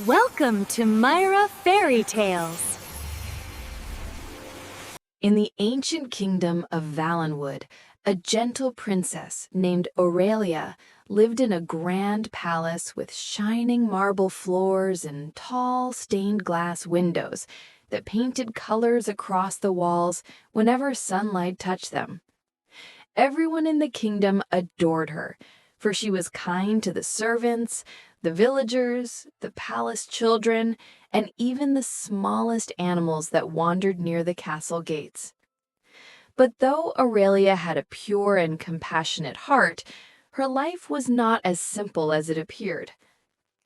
Welcome to Myra Fairy Tales. In the ancient kingdom of Valenwood, a gentle princess named Aurelia lived in a grand palace with shining marble floors and tall stained glass windows that painted colors across the walls whenever sunlight touched them. Everyone in the kingdom adored her, for she was kind to the servants, the villagers, the palace children, and even the smallest animals that wandered near the castle gates. But though Aurelia had a pure and compassionate heart, her life was not as simple as it appeared.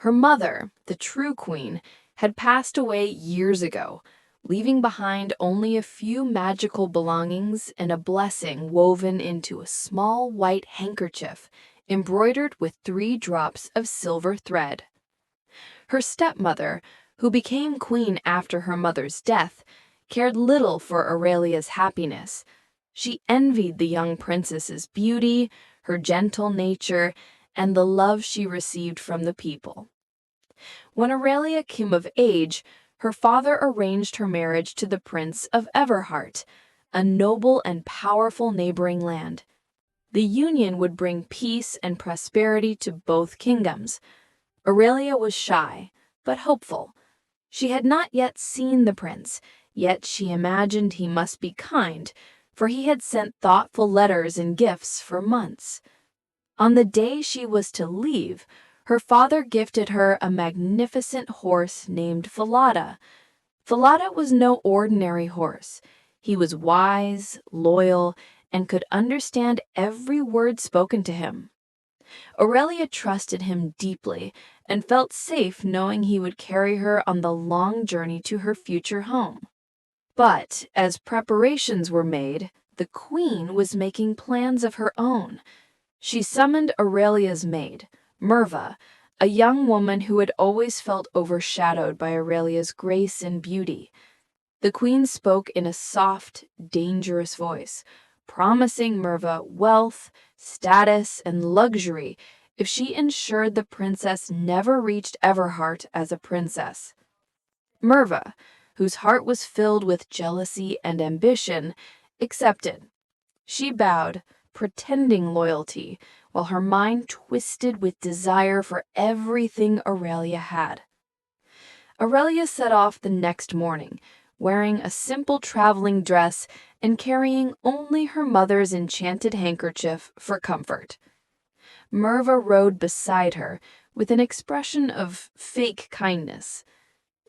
Her mother, the true queen, had passed away years ago, leaving behind only a few magical belongings and a blessing woven into a small white handkerchief embroidered with 3 drops of silver thread. Her stepmother, who became queen after her mother's death, cared little for Aurelia's happiness. She envied the young princess's beauty, her gentle nature, and the love she received from the people. When Aurelia came of age, her father arranged her marriage to the Prince of Everheart, a noble and powerful neighboring land. The union would bring peace and prosperity to both kingdoms. Aurelia was shy, but hopeful. She had not yet seen the prince, yet she imagined he must be kind, for he had sent thoughtful letters and gifts for months. On the day she was to leave, her father gifted her a magnificent horse named Falada. Falada was no ordinary horse. He was wise, loyal, and could understand every word spoken to him. Aurelia trusted him deeply and felt safe knowing he would carry her on the long journey to her future home. But as preparations were made, the queen was making plans of her own. She summoned Aurelia's maid, Merva, a young woman who had always felt overshadowed by Aurelia's grace and beauty. The queen spoke in a soft, dangerous voice, promising Merva wealth, status, and luxury if she ensured the princess never reached Everheart as a princess. Merva, whose heart was filled with jealousy and ambition, accepted. She bowed, pretending loyalty, while her mind twisted with desire for everything Aurelia had. Aurelia set off the next morning, wearing a simple traveling dress and carrying only her mother's enchanted handkerchief for comfort. Merva rode beside her with an expression of fake kindness.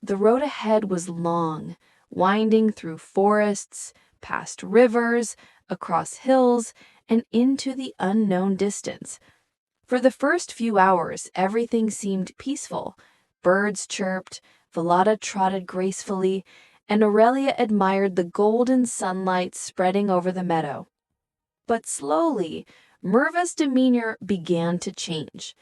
The road ahead was long, winding through forests, past rivers, across hills, and into the unknown distance. For the first few hours, everything seemed peaceful. Birds chirped, Falada trotted gracefully, and Aurelia admired the golden sunlight spreading over the meadow. But slowly, Merva's demeanor began to change.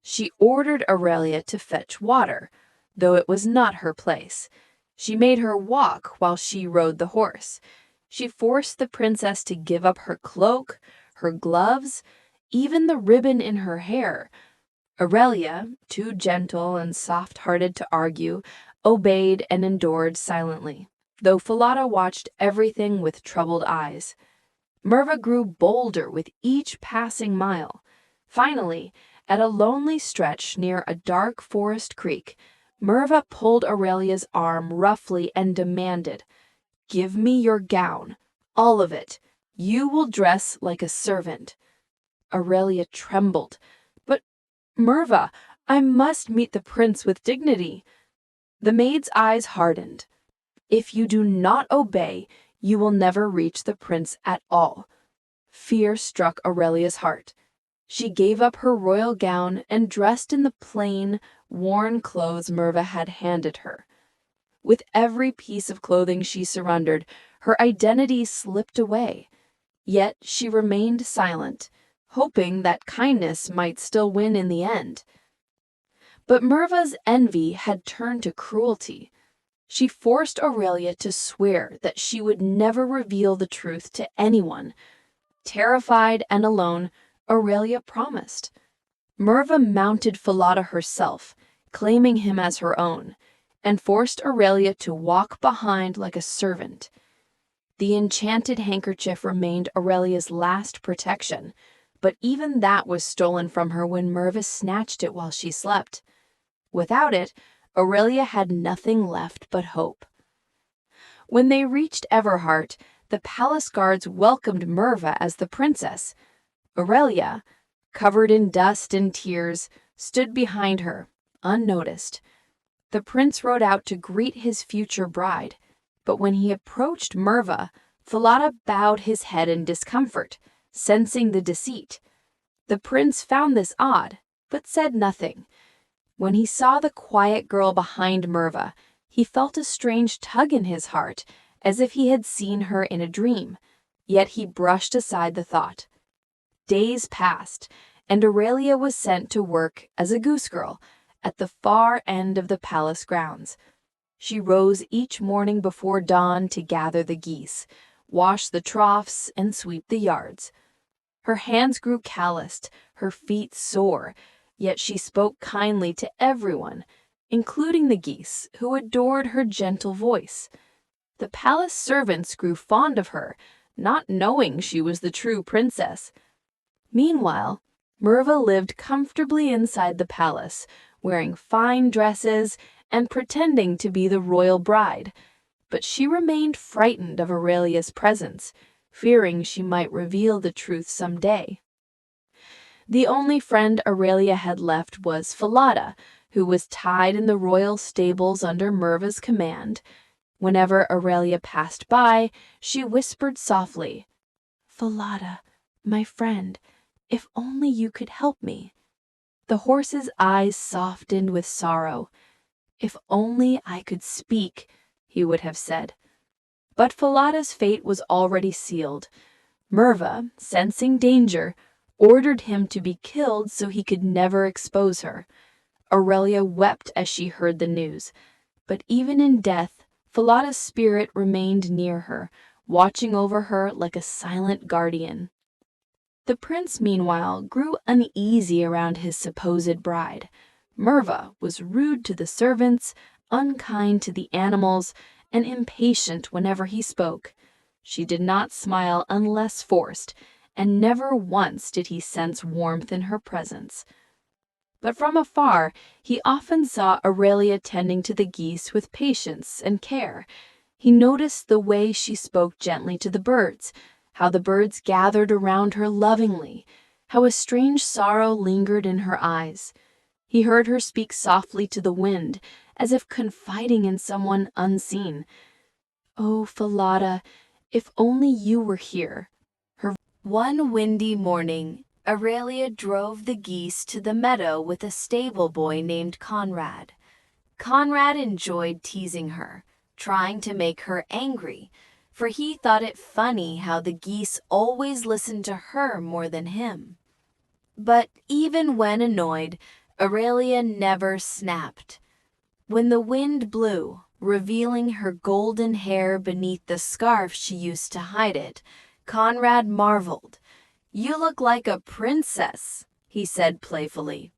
She ordered Aurelia to fetch water, though it was not her place. She made her walk while she rode the horse. She forced the princess to give up her cloak, her gloves, even the ribbon in her hair. Aurelia, too gentle and soft-hearted to argue, obeyed and endured silently, though Falada watched everything with troubled eyes. Merva grew bolder with each passing mile. Finally, at a lonely stretch near a dark forest creek, Merva pulled Aurelia's arm roughly and demanded, "Give me your gown, all of it. You will dress like a servant." Aurelia trembled. "But, Merva, I must meet the prince with dignity." The maid's eyes hardened. "If you do not obey, you will never reach the prince at all." Fear struck Aurelia's heart. She gave up her royal gown and dressed in the plain, worn clothes Merva had handed her. With every piece of clothing she surrendered, her identity slipped away. Yet she remained silent, hoping that kindness might still win in the end. But Merva's envy had turned to cruelty. She forced Aurelia to swear that she would never reveal the truth to anyone. Terrified and alone, Aurelia promised. Merva mounted Falada herself, claiming him as her own, and forced Aurelia to walk behind like a servant. The enchanted handkerchief remained Aurelia's last protection, but even that was stolen from her when Merva snatched it while she slept. Without it, Aurelia had nothing left but hope. When they reached Everheart, the palace guards welcomed Merva as the princess. Aurelia, covered in dust and tears, stood behind her, unnoticed. The prince rode out to greet his future bride, but when he approached Merva, Falada bowed his head in discomfort, sensing the deceit. The prince found this odd, but said nothing. When he saw the quiet girl behind Merva, he felt a strange tug in his heart, as if he had seen her in a dream, yet he brushed aside the thought. Days passed, and Aurelia was sent to work as a goose girl at the far end of the palace grounds. She rose each morning before dawn to gather the geese, wash the troughs, and sweep the yards. Her hands grew calloused, her feet sore, yet she spoke kindly to everyone, including the geese, who adored her gentle voice. The palace servants grew fond of her, not knowing she was the true princess. Meanwhile, Merva lived comfortably inside the palace, wearing fine dresses and pretending to be the royal bride. But she remained frightened of Aurelia's presence, fearing she might reveal the truth someday. The only friend Aurelia had left was Falada, who was tied in the royal stables under Merva's command. Whenever Aurelia passed by, she whispered softly, "Falada, my friend, if only you could help me." The horse's eyes softened with sorrow. "If only I could speak," he would have said. But Falada's fate was already sealed. Merva, sensing danger, ordered him to be killed so he could never expose her. Aurelia wept as she heard the news, but even in death, Falada's spirit remained near her, watching over her like a silent guardian. The prince, meanwhile, grew uneasy around his supposed bride. Merva was rude to the servants, unkind to the animals, and impatient whenever he spoke. She did not smile unless forced, and never once did he sense warmth in her presence. But from afar, he often saw Aurelia tending to the geese with patience and care. He noticed the way she spoke gently to the birds, how the birds gathered around her lovingly, how a strange sorrow lingered in her eyes. He heard her speak softly to the wind, as if confiding in someone unseen. "Oh, Falada, if only you were here." One windy morning, Aurelia drove the geese to the meadow with a stable boy named Conrad. Conrad enjoyed teasing her, trying to make her angry, for he thought it funny how the geese always listened to her more than him. But even when annoyed, Aurelia never snapped. When the wind blew, revealing her golden hair beneath the scarf she used to hide it, Conrad marveled. "You look like a princess," he said playfully.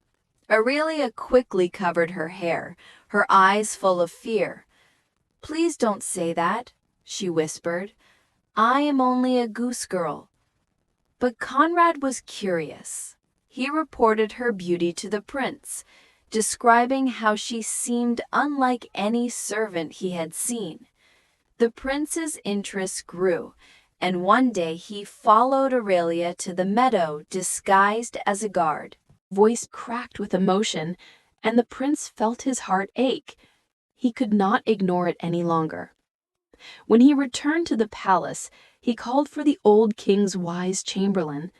Aurelia quickly covered her hair, her eyes full of fear. "Please don't say that," she whispered. "I am only a goose girl." But Conrad was curious. He reported her beauty to the prince, describing how she seemed unlike any servant he had seen. The prince's interest grew, and one day he followed Aurelia to the meadow disguised as a guard. Voice cracked with emotion, and the prince felt his heart ache. He could not ignore it any longer. When he returned to the palace, he called for the old king's wise chamberlain.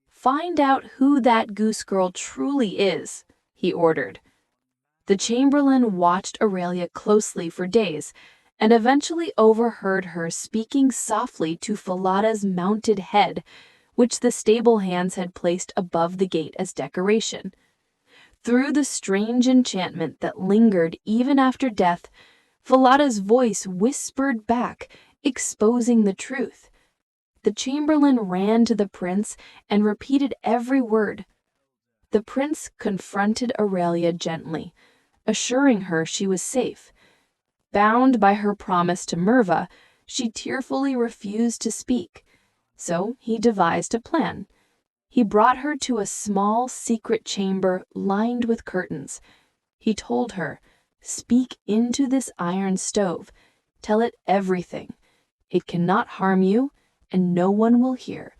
"Find out who that goose girl truly is," he ordered. The chamberlain watched Aurelia closely for days, and eventually overheard her speaking softly to Falada's mounted head, which the stable hands had placed above the gate as decoration. Through the strange enchantment that lingered even after death, Falada's voice whispered back, exposing the truth. The chamberlain ran to the prince and repeated every word. The prince confronted Aurelia gently. assuring her she was safe. Bound by her promise to Merva, she tearfully refused to speak, so he devised a plan. He brought her to a small secret chamber lined with curtains. He told her, "Speak into this iron stove. Tell it everything. It cannot harm you, and no one will hear."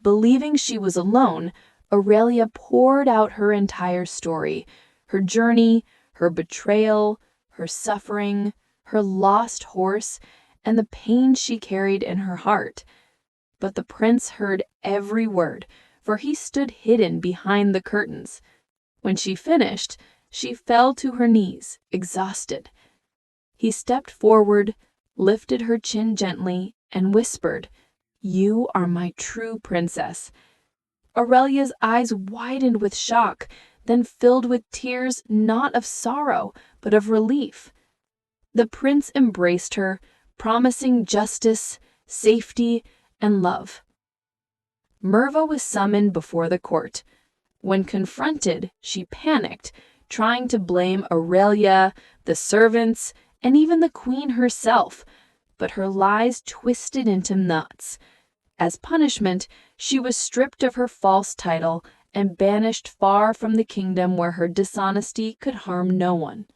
Believing she was alone, Aurelia poured out her entire story, her journey, her betrayal, her suffering, her lost horse, and the pain she carried in her heart. But the prince heard every word, for he stood hidden behind the curtains. When she finished, she fell to her knees, exhausted. He stepped forward, lifted her chin gently, and whispered, "You are my true princess." Aurelia's eyes widened with shock, then filled with tears not of sorrow, but of relief. The prince embraced her, promising justice, safety, and love. Merva was summoned before the court. When confronted, she panicked, trying to blame Aurelia, the servants, and even the queen herself, but her lies twisted into knots. As punishment, she was stripped of her false title and banished far from the kingdom where her dishonesty could harm no one.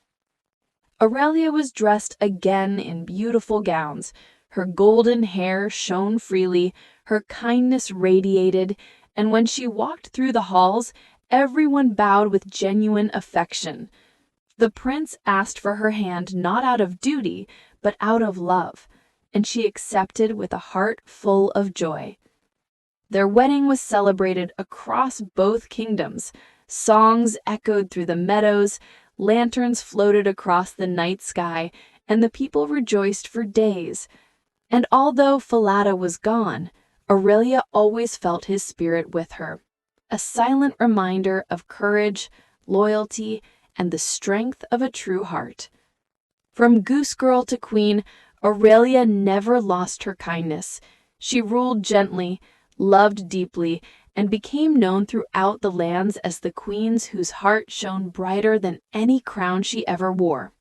Aurelia was dressed again in beautiful gowns. Her golden hair shone freely, her kindness radiated, and when she walked through the halls, everyone bowed with genuine affection. The prince asked for her hand not out of duty, but out of love, and she accepted with a heart full of joy. Their wedding was celebrated across both kingdoms. Songs echoed through the meadows, lanterns floated across the night sky, and the people rejoiced for days. And although Falada was gone, Aurelia always felt his spirit with her, a silent reminder of courage, loyalty, and the strength of a true heart. From Goose Girl to Queen, Aurelia never lost her kindness. She ruled gently, loved deeply, and became known throughout the lands as the queen whose heart shone brighter than any crown she ever wore.